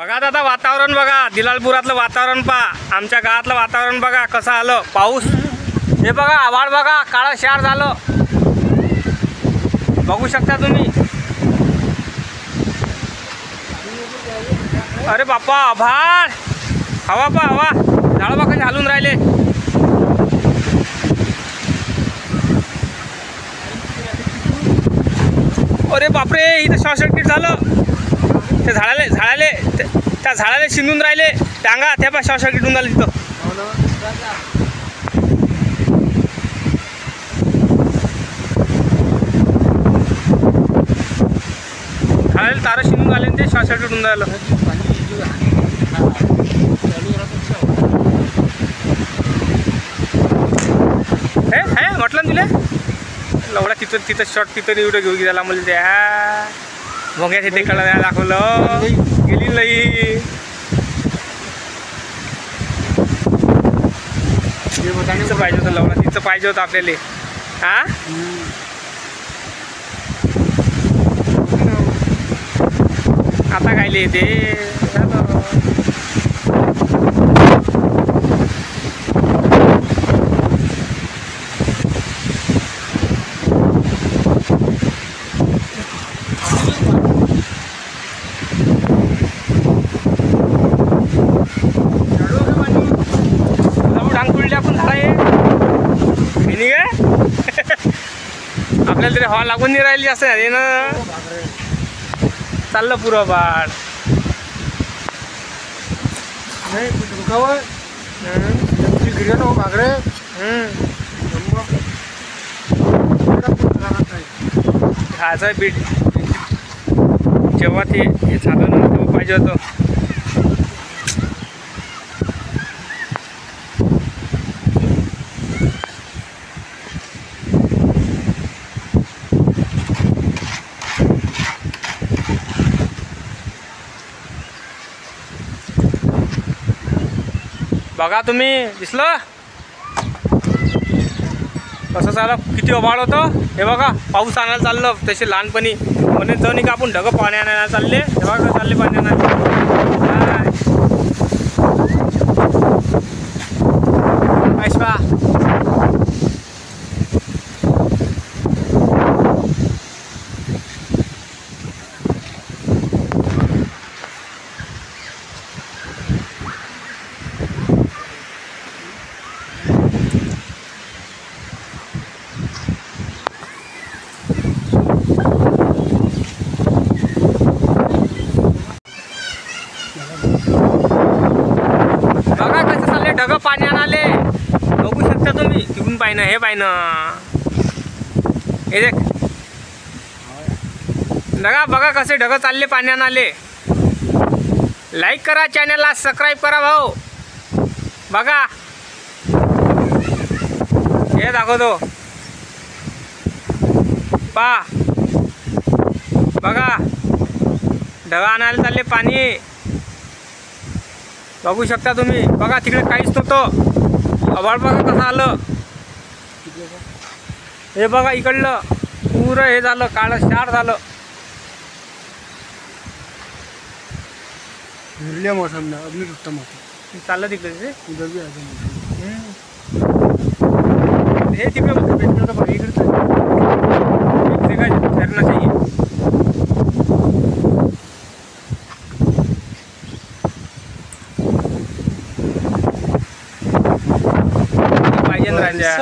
बघा दादा वातावरण बघा, दिलालपुरातलं वातावरण पहा, आमच्या गावातलं वातावरण बघा कसं आलं. पाऊस हे बघा, आभाळ बघा काळं शार झालं, बघू शकता तुम्ही. अरे बाप्पा आभाळ, हवा पा हवा, झाडं बघा कसे हलून राहिले. अरे बापरे, इथं शॉर्ट सर्किट झालं. त्या झाडाले शिंदून राहिले टांगा, त्या पण शॉर्ट सर्किट होऊन झालं तिथं. झाडाले तारं शिंदून आले ते शॉर्ट सर्किट होऊन राहिलं. हे म्हटलं ना तुला लवडा तिथं शॉर्ट तिथं व्हिडिओ घेऊ गेला मला त्या भोंग्याचे ते कळा दाखवलं गेली लई. तिचं पाहिजे होतं लवडा, तिचं पाहिजे होतं आपल्याला. हा आता काय येते आपल्याला तरी हवा लागून नाही राहिली असं आहे ना. चाललं पुरं बाळ खायचं बीट. जेव्हा ते झालं ना तेव्हा पाहिजे होतं. बघा तुम्ही दिसलं कसं झालं, किती आभाळ होतं. हे बघा पाऊस आणायला चाललं तसे लहानपणी म्हणे जाऊ नाही का आपण ढगं पाणी आणायला चालले. हे बघा चालले पाणी आणायला. बघा कसं चालले ढगं पाणी आणाले, बघू शकता तुम्ही. तिकडून पाहिनं हे पाहिनं हे देख बघा, बघा कसे ढगं चालले पाणी आणाले. लाईक करा, चॅनलला सबस्क्राईब करा भाऊ. बघा हे दाखवतो पा, बघा ढगं आणायला चालले पाणी, बघू शकता तुम्ही. बघा तिकडे काहीच नव्हतं, आभाळ बघा कसं आलं. हे बघा इकडलं पुरं हे झालं, काळं शार झालं. मौसम ना अगदी उत्तम चाललं तिकडे ते हे तिकडे भेटलं बघा इकडचं काय झरणं चाहिए. पाहिजे राजा